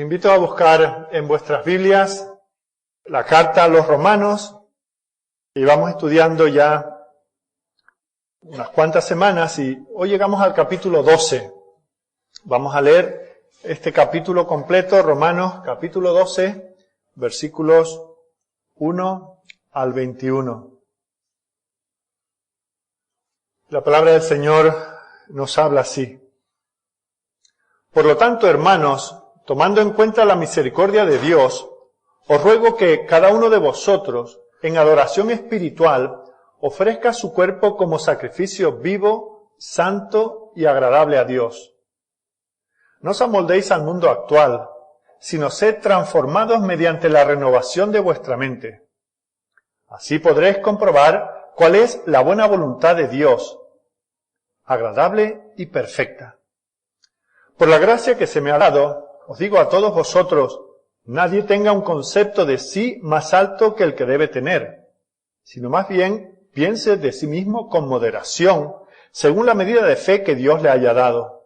Os invito a buscar en vuestras Biblias la carta a los Romanos, y vamos estudiando ya unas cuantas semanas y hoy llegamos al capítulo 12. Vamos a leer este capítulo completo, Romanos capítulo 12, versículos 1 al 21. La palabra del Señor nos habla así. Por lo tanto, hermanos, tomando en cuenta la misericordia de Dios, os ruego que cada uno de vosotros, en adoración espiritual, ofrezca su cuerpo como sacrificio vivo, santo y agradable a Dios. No os amoldéis al mundo actual, sino sed transformados mediante la renovación de vuestra mente. Así podréis comprobar cuál es la buena voluntad de Dios, agradable y perfecta. Por la gracia que se me ha dado, os digo a todos vosotros, nadie tenga un concepto de sí más alto que el que debe tener, sino más bien piense de sí mismo con moderación, según la medida de fe que Dios le haya dado.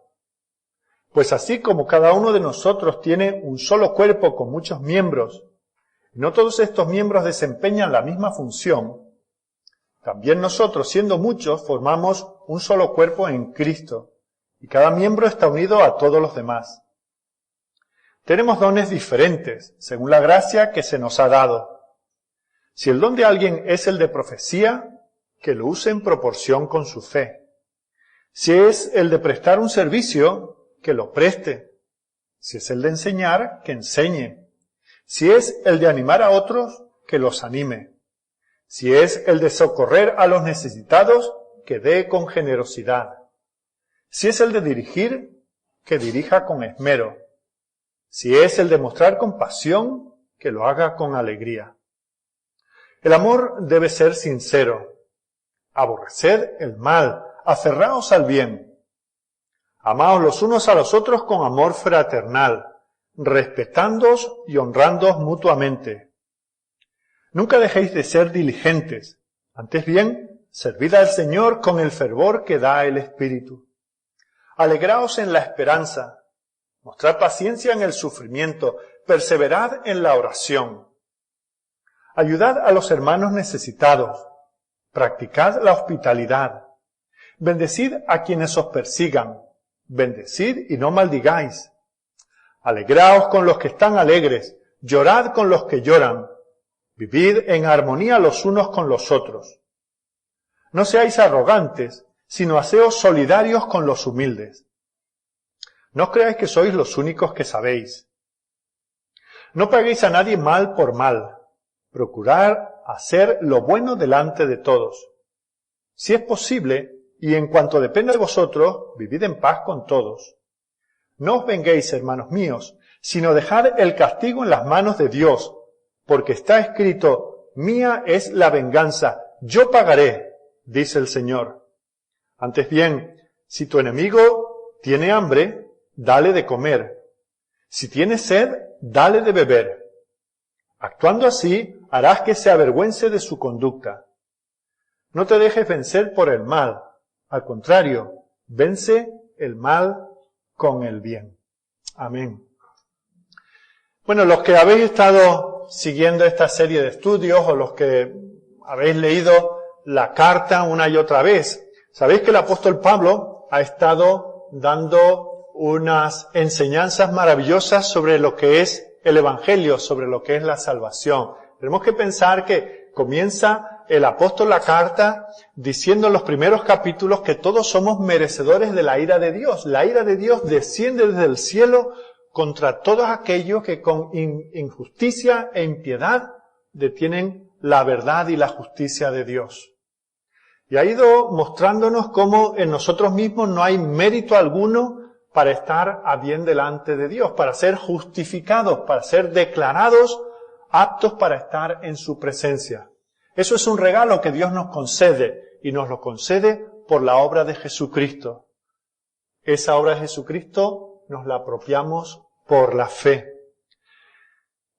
Pues así como cada uno de nosotros tiene un solo cuerpo con muchos miembros, y no todos estos miembros desempeñan la misma función, también nosotros, siendo muchos, formamos un solo cuerpo en Cristo, y cada miembro está unido a todos los demás. Tenemos dones diferentes, según la gracia que se nos ha dado. Si el don de alguien es el de profecía, que lo use en proporción con su fe. Si es el de prestar un servicio, que lo preste. Si es el de enseñar, que enseñe. Si es el de animar a otros, que los anime. Si es el de socorrer a los necesitados, que dé con generosidad. Si es el de dirigir, que dirija con esmero. Si es el de mostrar compasión, que lo haga con alegría. El amor debe ser sincero. Aborreced el mal, aferraos al bien. Amaos los unos a los otros con amor fraternal, respetándoos y honrándoos mutuamente. Nunca dejéis de ser diligentes, antes bien, servid al Señor con el fervor que da el Espíritu. Alegraos en la esperanza, mostrad paciencia en el sufrimiento, perseverad en la oración. Ayudad a los hermanos necesitados, practicad la hospitalidad. Bendecid a quienes os persigan, bendecid y no maldigáis. Alegraos con los que están alegres, llorad con los que lloran. Vivid en armonía los unos con los otros. No seáis arrogantes, sino haceos solidarios con los humildes. No creáis que sois los únicos que sabéis. No paguéis a nadie mal por mal. Procurad hacer lo bueno delante de todos. Si es posible, y en cuanto dependa de vosotros, vivid en paz con todos. No os venguéis, hermanos míos, sino dejad el castigo en las manos de Dios, porque está escrito, mía es la venganza, yo pagaré, dice el Señor. Antes bien, si tu enemigo tiene hambre, dale de comer. Si tiene sed, dale de beber. Actuando así, harás que se avergüence de su conducta. No te dejes vencer por el mal. Al contrario, vence el mal con el bien. Amén. Bueno, los que habéis estado siguiendo esta serie de estudios o los que habéis leído la carta una y otra vez, sabéis que el apóstol Pablo ha estado dando unas enseñanzas maravillosas sobre lo que es el Evangelio, sobre lo que es la salvación. Tenemos que pensar que comienza el apóstol la carta diciendo en los primeros capítulos que todos somos merecedores de la ira de Dios. La ira de Dios desciende desde el cielo contra todos aquellos que con injusticia e impiedad detienen la verdad y la justicia de Dios. Y ha ido mostrándonos cómo en nosotros mismos no hay mérito alguno para estar a bien delante de Dios, para ser justificados, para ser declarados aptos para estar en su presencia. Eso es un regalo que Dios nos concede, y nos lo concede por la obra de Jesucristo. Esa obra de Jesucristo nos la apropiamos por la fe.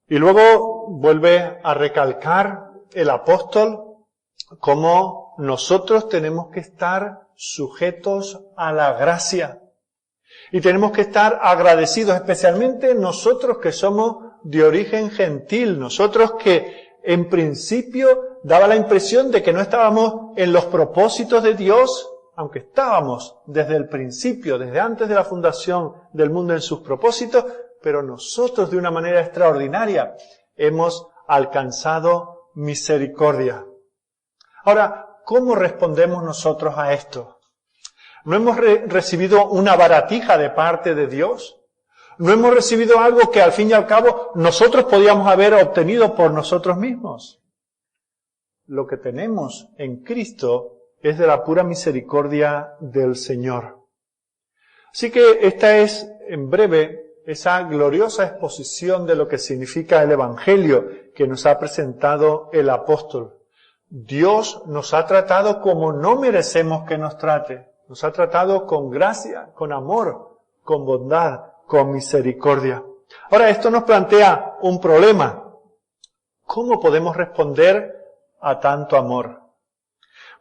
Y luego vuelve a recalcar el apóstol cómo nosotros tenemos que estar sujetos a la gracia. Y tenemos que estar agradecidos, especialmente nosotros que somos de origen gentil, nosotros que en principio daba la impresión de que no estábamos en los propósitos de Dios, aunque estábamos desde el principio, desde antes de la fundación del mundo en sus propósitos, pero nosotros de una manera extraordinaria hemos alcanzado misericordia. Ahora, ¿cómo respondemos nosotros a esto? ¿No hemos recibido una baratija de parte de Dios? ¿No hemos recibido algo que al fin y al cabo nosotros podíamos haber obtenido por nosotros mismos? Lo que tenemos en Cristo es de la pura misericordia del Señor. Así que esta es, en breve, esa gloriosa exposición de lo que significa el Evangelio que nos ha presentado el apóstol. Dios nos ha tratado como no merecemos que nos trate. Nos ha tratado con gracia, con amor, con bondad, con misericordia. Ahora, esto nos plantea un problema. ¿Cómo podemos responder a tanto amor?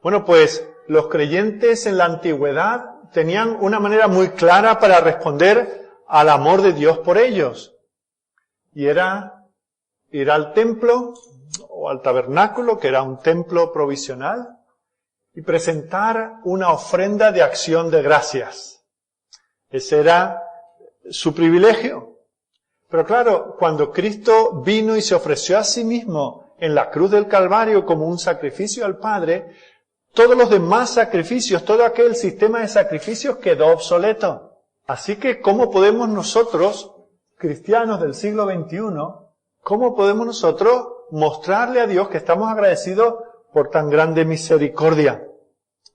Bueno, pues los creyentes en la antigüedad tenían una manera muy clara para responder al amor de Dios por ellos. Y era ir al templo o al tabernáculo, que era un templo provisional, y presentar una ofrenda de acción de gracias. Ese era su privilegio. Pero claro, cuando Cristo vino y se ofreció a sí mismo en la cruz del Calvario como un sacrificio al Padre, todos los demás sacrificios, todo aquel sistema de sacrificios quedó obsoleto. Así que, ¿cómo podemos nosotros, cristianos del siglo XXI, cómo podemos nosotros mostrarle a Dios que estamos agradecidos por tan grande misericordia?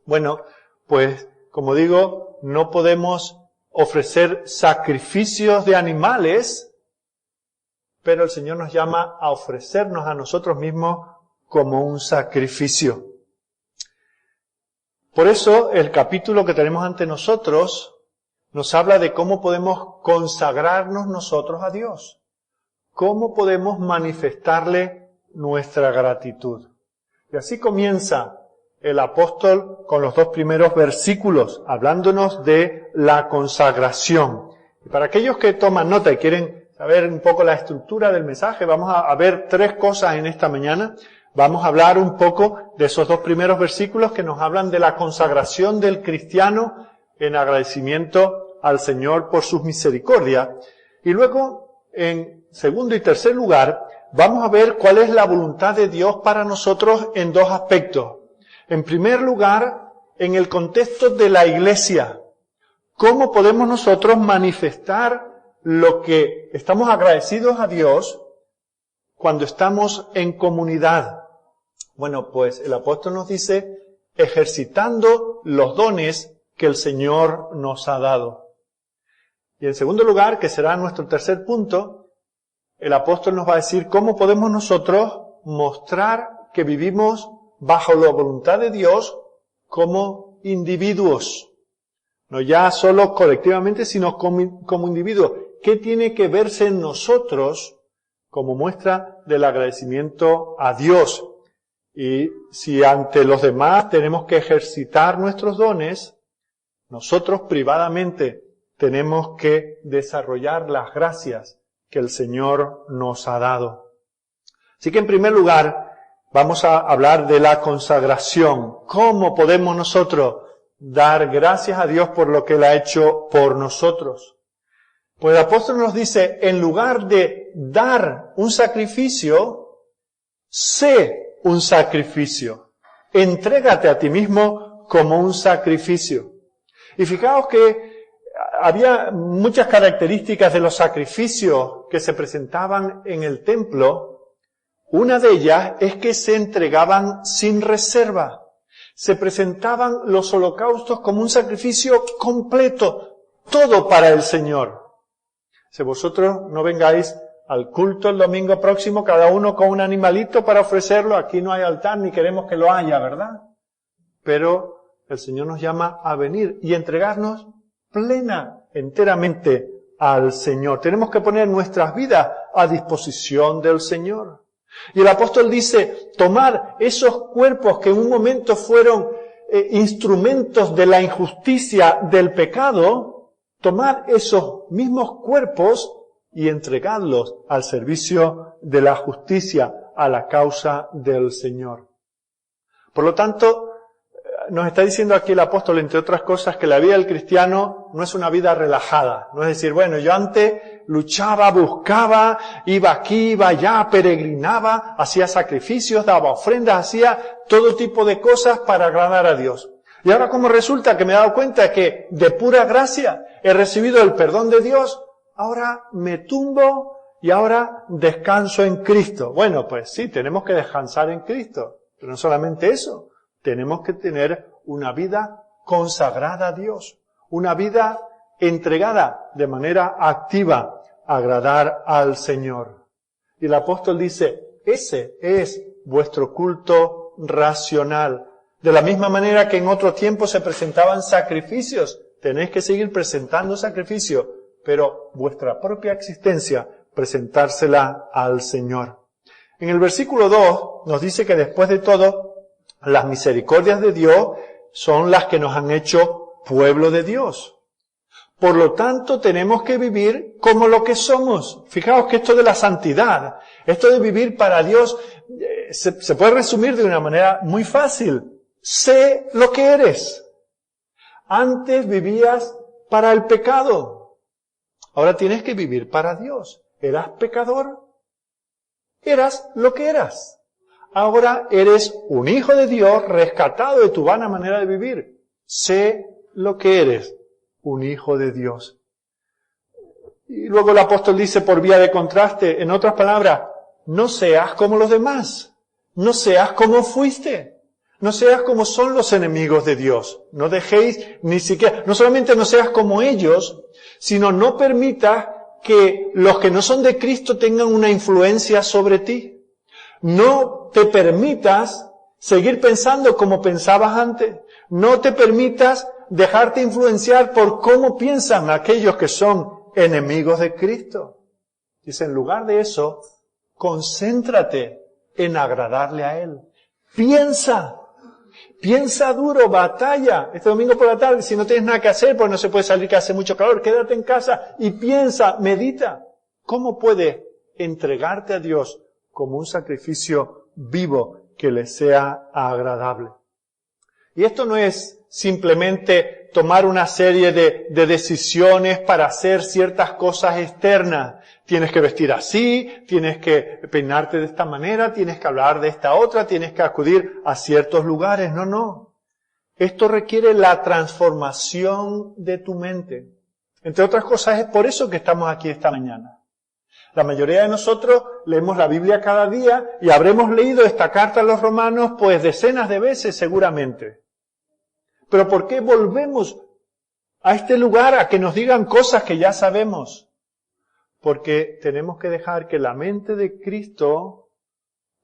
Bueno, pues, como digo, no podemos ofrecer sacrificios de animales, pero el Señor nos llama a ofrecernos a nosotros mismos como un sacrificio. Por eso, el capítulo que tenemos ante nosotros nos habla de cómo podemos consagrarnos nosotros a Dios. Cómo podemos manifestarle nuestra gratitud. Y así comienza el apóstol con los dos primeros versículos, hablándonos de la consagración. Y para aquellos que toman nota y quieren saber un poco la estructura del mensaje, vamos a ver tres cosas en esta mañana. Vamos a hablar un poco de esos dos primeros versículos que nos hablan de la consagración del cristiano en agradecimiento al Señor por sus misericordias. Y luego, en segundo y tercer lugar, vamos a ver cuál es la voluntad de Dios para nosotros en dos aspectos. En primer lugar, en el contexto de la Iglesia. ¿Cómo podemos nosotros manifestar lo que estamos agradecidos a Dios cuando estamos en comunidad? Bueno, pues el apóstol nos dice, ejercitando los dones que el Señor nos ha dado. Y en segundo lugar, que será nuestro tercer punto, el apóstol nos va a decir cómo podemos nosotros mostrar que vivimos bajo la voluntad de Dios como individuos. No ya solo colectivamente, sino como individuos. ¿Qué tiene que verse en nosotros como muestra del agradecimiento a Dios? Y si ante los demás tenemos que ejercitar nuestros dones, nosotros privadamente tenemos que desarrollar las gracias que el Señor nos ha dado. Así que en primer lugar, vamos a hablar de la consagración. ¿Cómo podemos nosotros dar gracias a Dios por lo que Él ha hecho por nosotros? Pues el apóstol nos dice, en lugar de dar un sacrificio, sé un sacrificio. Entrégate a ti mismo como un sacrificio. Y fijaos que había muchas características de los sacrificios que se presentaban en el templo. Una de ellas es que se entregaban sin reserva. Se presentaban los holocaustos como un sacrificio completo, todo para el Señor. Si vosotros no vengáis al culto el domingo próximo, cada uno con un animalito para ofrecerlo, aquí no hay altar ni queremos que lo haya, ¿verdad? Pero el Señor nos llama a venir y entregarnos enteramente al Señor. Tenemos que poner nuestras vidas a disposición del Señor. Y el apóstol dice, tomar esos cuerpos que en un momento fueron instrumentos de la injusticia del pecado, tomar esos mismos cuerpos y entregarlos al servicio de la justicia, a la causa del Señor. Por lo tanto, nos está diciendo aquí el apóstol, entre otras cosas, que la vida del cristiano no es una vida relajada. No es decir, bueno, yo antes luchaba, buscaba, iba aquí, iba allá, peregrinaba, hacía sacrificios, daba ofrendas, hacía todo tipo de cosas para agradar a Dios. Y ahora como resulta que me he dado cuenta que de pura gracia he recibido el perdón de Dios, ahora me tumbo y ahora descanso en Cristo. Bueno, pues sí, tenemos que descansar en Cristo. Pero no solamente eso, tenemos que tener una vida consagrada a Dios, una vida entregada de manera activa a agradar al Señor. Y el apóstol dice, ese es vuestro culto racional. De la misma manera que en otro tiempo se presentaban sacrificios, tenéis que seguir presentando sacrificios, pero vuestra propia existencia, presentársela al Señor. En el versículo 2 nos dice que después de todo, las misericordias de Dios son las que nos han hecho pueblo de Dios. Por lo tanto, tenemos que vivir como lo que somos. Fijaos que esto de la santidad, esto de vivir para Dios, se puede resumir de una manera muy fácil. Sé lo que eres. Antes vivías para el pecado. Ahora tienes que vivir para Dios. ¿Eras pecador? Eras lo que eras. Ahora eres un hijo de Dios rescatado de tu vana manera de vivir. Sé lo que eres, un hijo de Dios. Y luego el apóstol dice por vía de contraste, en otras palabras, no seas como los demás. No seas como fuiste. No seas como son los enemigos de Dios. No dejéis ni siquiera, no solamente no seas como ellos, sino no permitas que los que no son de Cristo tengan una influencia sobre ti. No te permitas seguir pensando como pensabas antes. No te permitas dejarte influenciar por cómo piensan aquellos que son enemigos de Cristo. Dice, en lugar de eso, concéntrate en agradarle a Él. Piensa duro, batalla. Este domingo por la tarde, si no tienes nada que hacer, pues no se puede salir que hace mucho calor, quédate en casa y piensa, medita. ¿Cómo puedes entregarte a Dios como un sacrificio vivo que le sea agradable? Y esto no es simplemente tomar una serie de decisiones para hacer ciertas cosas externas. Tienes que vestir así, tienes que peinarte de esta manera, tienes que hablar de esta otra, tienes que acudir a ciertos lugares. No. Esto requiere la transformación de tu mente. Entre otras cosas, es por eso que estamos aquí esta mañana. La mayoría de nosotros leemos la Biblia cada día y habremos leído esta carta a los romanos pues decenas de veces seguramente. Pero ¿por qué volvemos a este lugar a que nos digan cosas que ya sabemos? Porque tenemos que dejar que la mente de Cristo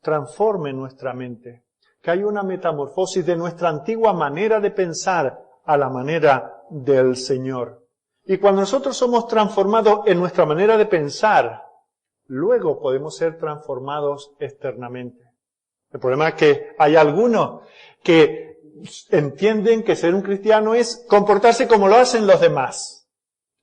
transforme nuestra mente. Que haya una metamorfosis de nuestra antigua manera de pensar a la manera del Señor. Y cuando nosotros somos transformados en nuestra manera de pensar, luego podemos ser transformados externamente. El problema es que hay algunos que entienden que ser un cristiano es comportarse como lo hacen los demás.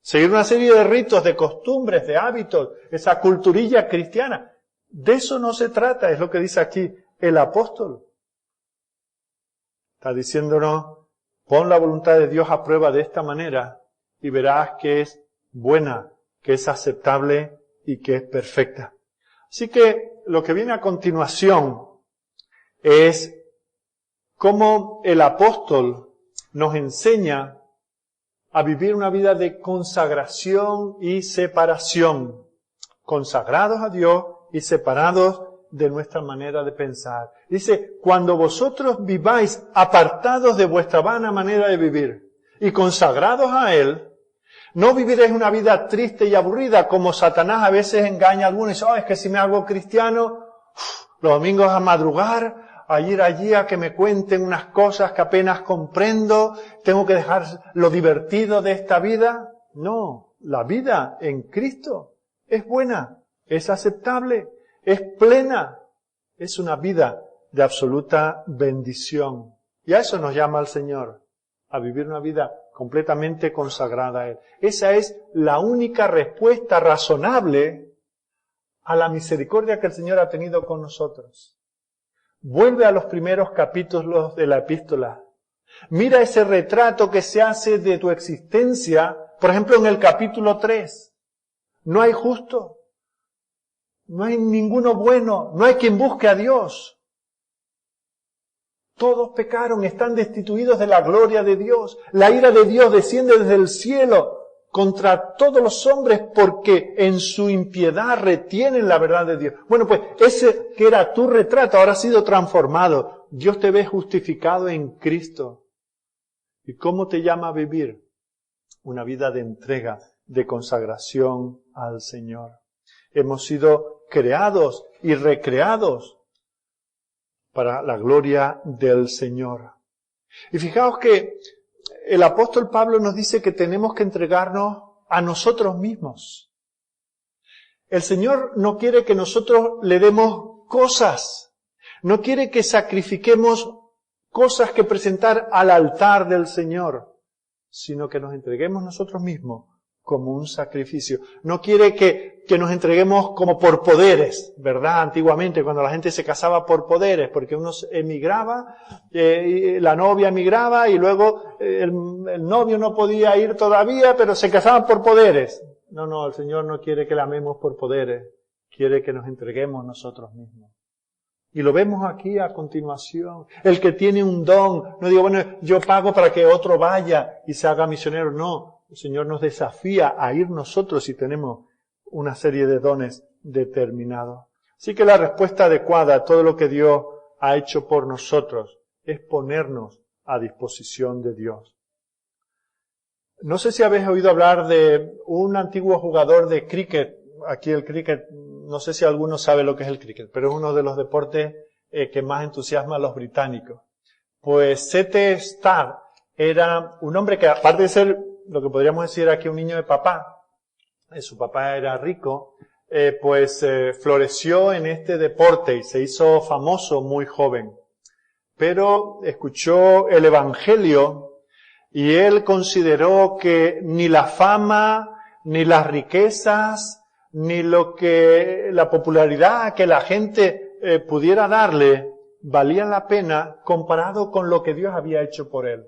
Seguir una serie de ritos, de costumbres, de hábitos, esa culturilla cristiana. De eso no se trata, es lo que dice aquí el apóstol. Está diciéndonos, pon la voluntad de Dios a prueba de esta manera y verás que es buena, que es aceptable y que es perfecta. Así que lo que viene a continuación es cómo el apóstol nos enseña a vivir una vida de consagración y separación. Consagrados a Dios y separados de nuestra manera de pensar. Dice, cuando vosotros viváis apartados de vuestra vana manera de vivir y consagrados a Él, no viviréis una vida triste y aburrida como Satanás a veces engaña a algunos y dice, es que si me hago cristiano, los domingos a madrugar, a ir allí a que me cuenten unas cosas que apenas comprendo, tengo que dejar lo divertido de esta vida. No, la vida en Cristo es buena, es aceptable, es plena, es una vida de absoluta bendición. Y a eso nos llama el Señor, a vivir una vida completamente consagrada a Él. Esa es la única respuesta razonable a la misericordia que el Señor ha tenido con nosotros. Vuelve a los primeros capítulos de la epístola. Mira ese retrato que se hace de tu existencia, por ejemplo en el capítulo 3. No hay justo, no hay ninguno bueno, no hay quien busque a Dios. Todos pecaron, están destituidos de la gloria de Dios. La ira de Dios desciende desde el cielo contra todos los hombres porque en su impiedad retienen la verdad de Dios. Bueno, pues ese que era tu retrato ahora ha sido transformado. Dios te ve justificado en Cristo. ¿Y cómo te llama a vivir? Una vida de entrega, de consagración al Señor. Hemos sido creados y recreados para la gloria del Señor. Y fijaos que el apóstol Pablo nos dice que tenemos que entregarnos a nosotros mismos. El Señor no quiere que nosotros le demos cosas, no quiere que sacrifiquemos cosas que presentar al altar del Señor, sino que nos entreguemos nosotros mismos como un sacrificio. No quiere que nos entreguemos como por poderes, ¿verdad? Antiguamente, cuando la gente se casaba por poderes, porque uno emigraba, la novia emigraba y luego el novio no podía ir todavía, pero se casaban por poderes. No, el Señor no quiere que la amemos por poderes, quiere que nos entreguemos nosotros mismos. Y lo vemos aquí a continuación. El que tiene un don, no digo, bueno, yo pago para que otro vaya y se haga misionero, no. El Señor nos desafía a ir nosotros si tenemos una serie de dones determinados. Así que la respuesta adecuada a todo lo que Dios ha hecho por nosotros es ponernos a disposición de Dios. No sé si habéis oído hablar de un antiguo jugador de cricket. Aquí el cricket, no sé si alguno sabe lo que es el cricket, pero es uno de los deportes que más entusiasma a los británicos. Pues C.T. Studd era un hombre que, aparte de ser lo que podríamos decir aquí un niño de papá, su papá era rico, floreció en este deporte y se hizo famoso muy joven. Pero escuchó el Evangelio y él consideró que ni la fama, ni las riquezas, ni la popularidad que la gente pudiera darle valían la pena comparado con lo que Dios había hecho por él.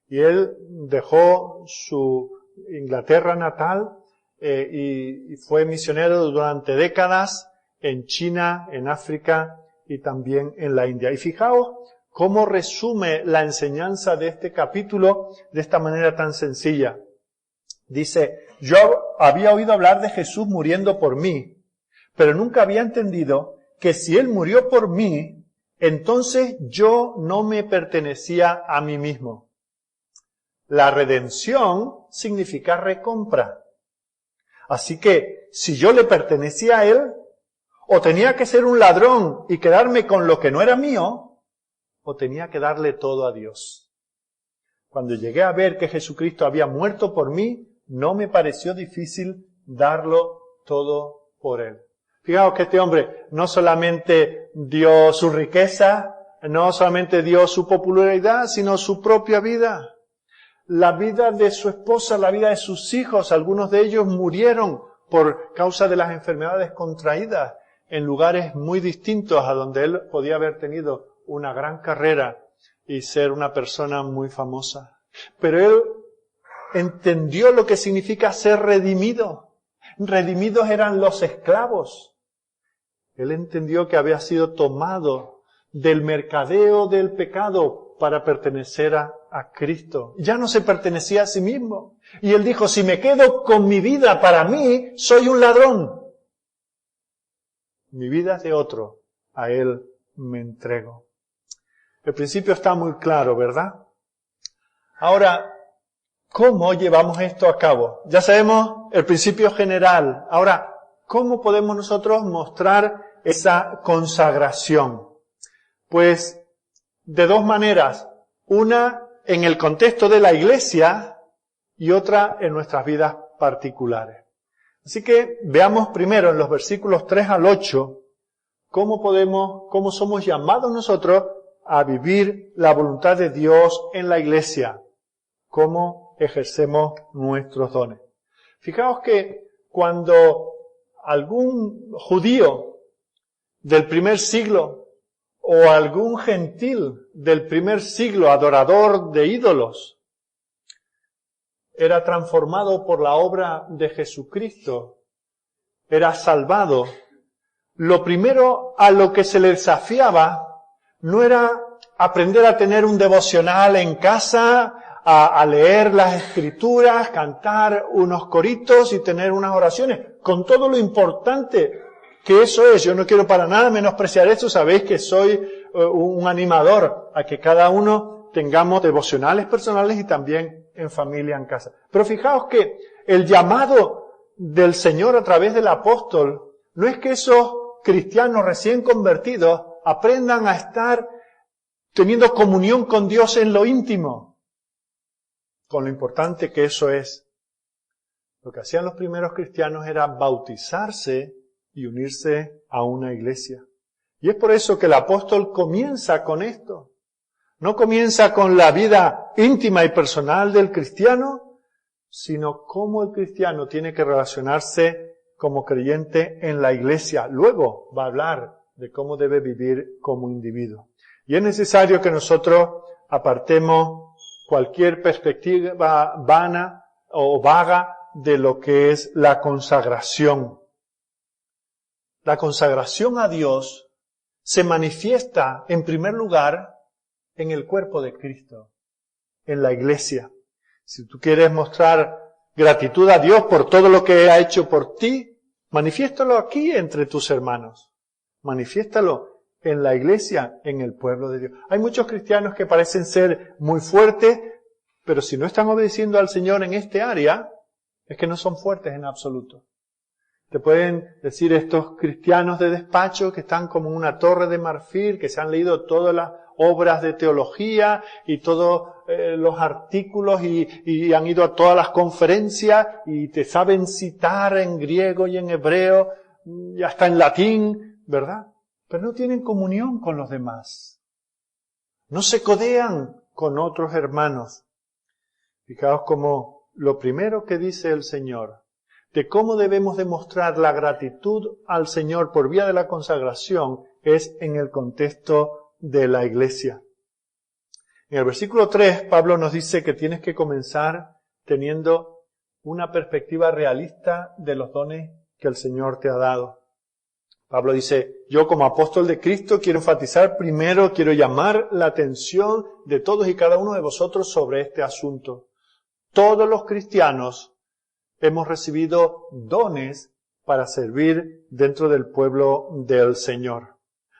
Y él dejó su Inglaterra natal y fue misionero durante décadas en China, en África y también en la India. Y fijaos cómo resume la enseñanza de este capítulo de esta manera tan sencilla. Dice, yo había oído hablar de Jesús muriendo por mí, pero nunca había entendido que si Él murió por mí, entonces yo no me pertenecía a mí mismo. La redención significa recompra. Así que, si yo le pertenecía a Él, o tenía que ser un ladrón y quedarme con lo que no era mío, o tenía que darle todo a Dios. Cuando llegué a ver que Jesucristo había muerto por mí, no me pareció difícil darlo todo por Él. Fijaos que este hombre no solamente dio su riqueza, no solamente dio su popularidad, sino su propia vida. La vida de su esposa, la vida de sus hijos, algunos de ellos murieron por causa de las enfermedades contraídas en lugares muy distintos a donde él podía haber tenido una gran carrera y ser una persona muy famosa. Pero él entendió lo que significa ser redimido. Redimidos eran los esclavos. Él entendió que había sido tomado del mercadeo del pecado para pertenecer a Cristo. Ya no se pertenecía a sí mismo. Y él dijo, si me quedo con mi vida para mí, soy un ladrón. Mi vida es de otro, a Él me entrego. El principio está muy claro, ¿verdad? Ahora, ¿cómo llevamos esto a cabo? Ya sabemos el principio general. Ahora, ¿cómo podemos nosotros mostrar esa consagración? Pues, de dos maneras. Una en el contexto de la Iglesia y otra en nuestras vidas particulares. Así que veamos primero en los versículos 3 al 8 cómo somos llamados nosotros a vivir la voluntad de Dios en la Iglesia. Cómo ejercemos nuestros dones. Fijaos que cuando algún judío del primer siglo o algún gentil del primer siglo, adorador de ídolos, era transformado por la obra de Jesucristo, era salvado, lo primero a lo que se le desafiaba no era aprender a tener un devocional en casa, a leer las Escrituras, cantar unos coritos y tener unas oraciones, con todo lo importante que eso es. Yo no quiero para nada menospreciar eso, sabéis que soy un animador a que cada uno tengamos devocionales personales y también en familia en casa. Pero fijaos que el llamado del Señor a través del apóstol no es que esos cristianos recién convertidos aprendan a estar teniendo comunión con Dios en lo íntimo, con lo importante que eso es. Lo que hacían los primeros cristianos era bautizarse y unirse a una iglesia. Y es por eso que el apóstol comienza con esto. No comienza con la vida íntima y personal del cristiano, sino cómo el cristiano tiene que relacionarse como creyente en la iglesia. Luego va a hablar de cómo debe vivir como individuo. Y es necesario que nosotros apartemos cualquier perspectiva vana o vaga de lo que es la consagración. La consagración a Dios se manifiesta en primer lugar en el cuerpo de Cristo, en la iglesia. Si tú quieres mostrar gratitud a Dios por todo lo que ha hecho por ti, manifiéstalo aquí entre tus hermanos. Manifiéstalo en la iglesia, en el pueblo de Dios. Hay muchos cristianos que parecen ser muy fuertes, pero si no están obedeciendo al Señor en este área, es que no son fuertes en absoluto. Te pueden decir estos cristianos de despacho que están como en una torre de marfil, que se han leído todas las obras de teología y todos los artículos y han ido a todas las conferencias y te saben citar en griego y en hebreo y hasta en latín, ¿verdad? Pero no tienen comunión con los demás. No se codean con otros hermanos. Fijaos como lo primero que dice el Señor de cómo debemos demostrar la gratitud al Señor por vía de la consagración es en el contexto de la iglesia. En el versículo 3, Pablo nos dice que tienes que comenzar teniendo una perspectiva realista de los dones que el Señor te ha dado. Pablo dice, yo como apóstol de Cristo quiero enfatizar primero, quiero llamar la atención de todos y cada uno de vosotros sobre este asunto. Todos los cristianos hemos recibido dones para servir dentro del pueblo del Señor.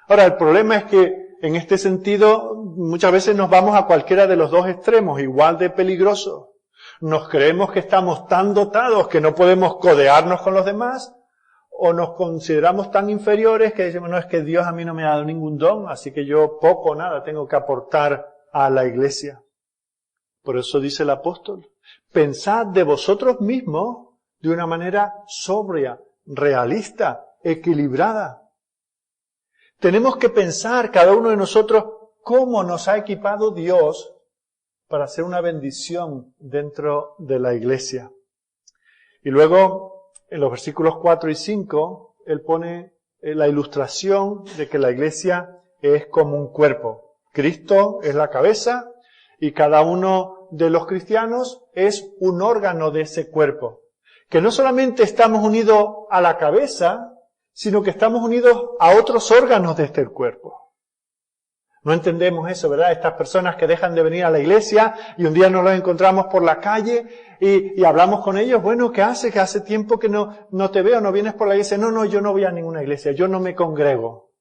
Ahora, el problema es que en este sentido muchas veces nos vamos a cualquiera de los dos extremos, igual de peligrosos. Nos creemos que estamos tan dotados que no podemos codearnos con los demás, o nos consideramos tan inferiores que decimos, no, es que Dios a mí no me ha dado ningún don, así que yo poco o nada tengo que aportar a la iglesia. Por eso dice el apóstol, pensad de vosotros mismos de una manera sobria, realista, equilibrada. Tenemos que pensar cada uno de nosotros cómo nos ha equipado Dios para hacer una bendición dentro de la iglesia. Y luego, en los versículos 4 y 5, él pone la ilustración de que la iglesia es como un cuerpo. Cristo es la cabeza y cada uno de los cristianos es un órgano de ese cuerpo. Que no solamente estamos unidos a la cabeza, sino que estamos unidos a otros órganos de este cuerpo. No entendemos eso, ¿verdad? Estas personas que dejan de venir a la iglesia y un día nos los encontramos por la calle y hablamos con ellos. Bueno, ¿qué hace? Que hace tiempo que no te veo, no vienes por la iglesia. No, yo no voy a ninguna iglesia, yo no me congrego.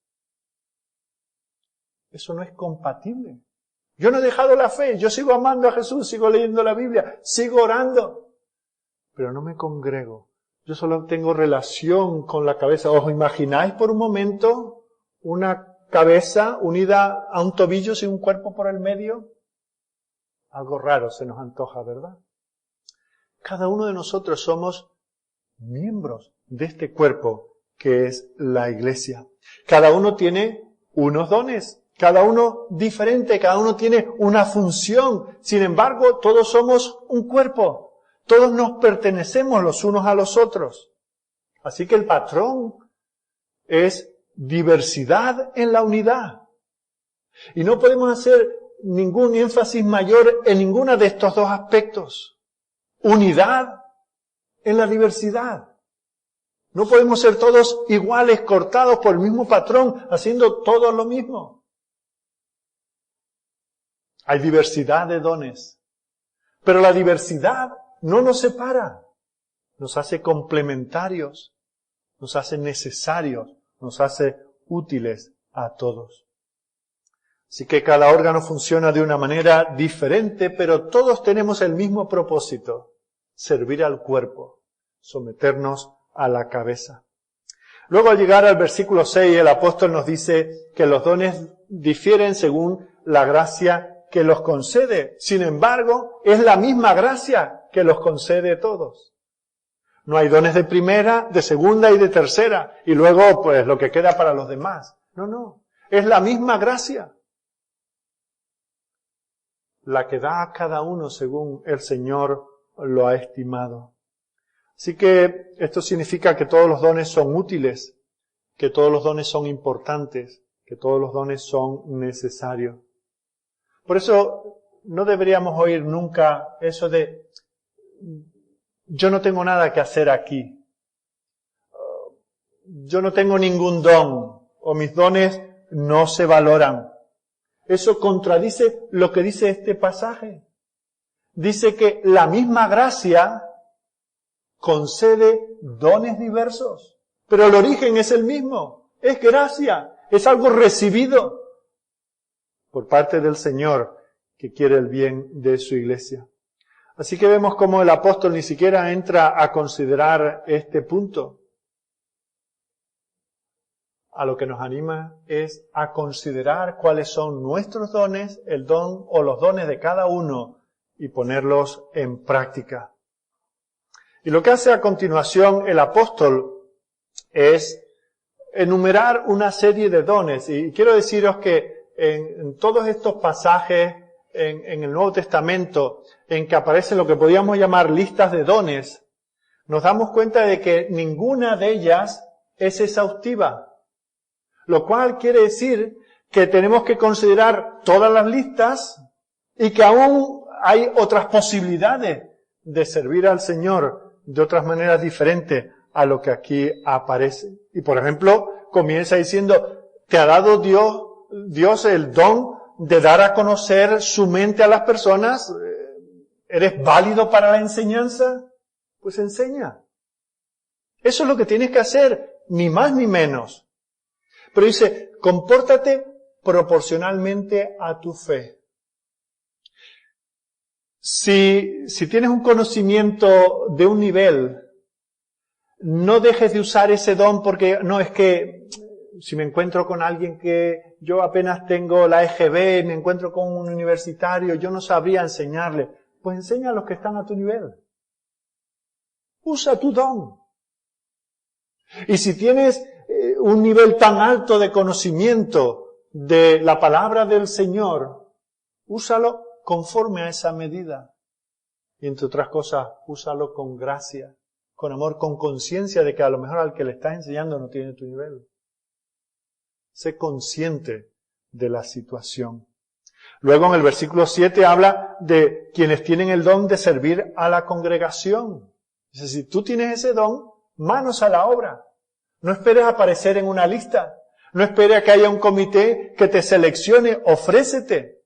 Eso no es compatible. Yo no he dejado la fe, yo sigo amando a Jesús, sigo leyendo la Biblia, sigo orando, pero no me congrego. Yo solo tengo relación con la cabeza. ¿Os imagináis por un momento una cabeza unida a un tobillo sin un cuerpo por el medio? Algo raro se nos antoja, ¿verdad? Cada uno de nosotros somos miembros de este cuerpo que es la iglesia. Cada uno tiene unos dones Cada uno diferente, cada uno tiene una función. Sin embargo, todos somos un cuerpo. Todos nos pertenecemos los unos a los otros. Así que el patrón es diversidad en la unidad. Y no podemos hacer ningún énfasis mayor en ninguno de estos dos aspectos. Unidad en la diversidad. No podemos ser todos iguales, cortados por el mismo patrón, haciendo todos lo mismo. Hay diversidad de dones, pero la diversidad no nos separa, nos hace complementarios, nos hace necesarios, nos hace útiles a todos. Así que cada órgano funciona de una manera diferente, pero todos tenemos el mismo propósito: servir al cuerpo, someternos a la cabeza. Luego, al llegar al versículo 6, el apóstol nos dice que los dones difieren según la gracia que los concede. Sin embargo, es la misma gracia que los concede a todos. No hay dones de primera, de segunda y de tercera, y luego pues lo que queda para los demás. No. Es la misma gracia la que da a cada uno según el Señor lo ha estimado. Así que esto significa que todos los dones son útiles, que todos los dones son importantes, que todos los dones son necesarios. Por eso no deberíamos oír nunca eso de yo no tengo nada que hacer aquí, yo no tengo ningún don, o mis dones no se valoran. Eso contradice lo que dice este pasaje. Dice que la misma gracia concede dones diversos, pero el origen es el mismo, es gracia, es algo recibido por parte del Señor que quiere el bien de su iglesia. Así que vemos cómo el apóstol ni siquiera entra a considerar este punto. A lo que nos anima es a considerar cuáles son nuestros dones, el don o los dones de cada uno, y ponerlos en práctica. Y lo que hace a continuación el apóstol es enumerar una serie de dones. Y quiero deciros que en todos estos pasajes en el Nuevo Testamento en que aparecen lo que podríamos llamar listas de dones, nos damos cuenta de que ninguna de ellas es exhaustiva. Lo cual quiere decir que tenemos que considerar todas las listas y que aún hay otras posibilidades de servir al Señor de otras maneras diferentes a lo que aquí aparece. Y por ejemplo, comienza diciendo, ¿te ha dado Dios el don de dar a conocer su mente a las personas? ¿Eres válido para la enseñanza? Pues enseña. Eso es lo que tienes que hacer, ni más ni menos. Pero dice, compórtate proporcionalmente a tu fe. Si tienes un conocimiento de un nivel, no dejes de usar ese don porque, no, es que si me encuentro con alguien que yo apenas tengo la EGB, me encuentro con un universitario, yo no sabría enseñarle. Pues enseña a los que están a tu nivel. Usa tu don. Y si tienes un nivel tan alto de conocimiento de la palabra del Señor, úsalo conforme a esa medida. Y entre otras cosas, úsalo con gracia, con amor, con conciencia de que a lo mejor al que le estás enseñando no tiene tu nivel. Sé consciente de la situación. Luego en el versículo 7 habla de quienes tienen el don de servir a la congregación. Dice, si tú tienes ese don, manos a la obra. No esperes aparecer en una lista. No esperes a que haya un comité que te seleccione. Ofrécete.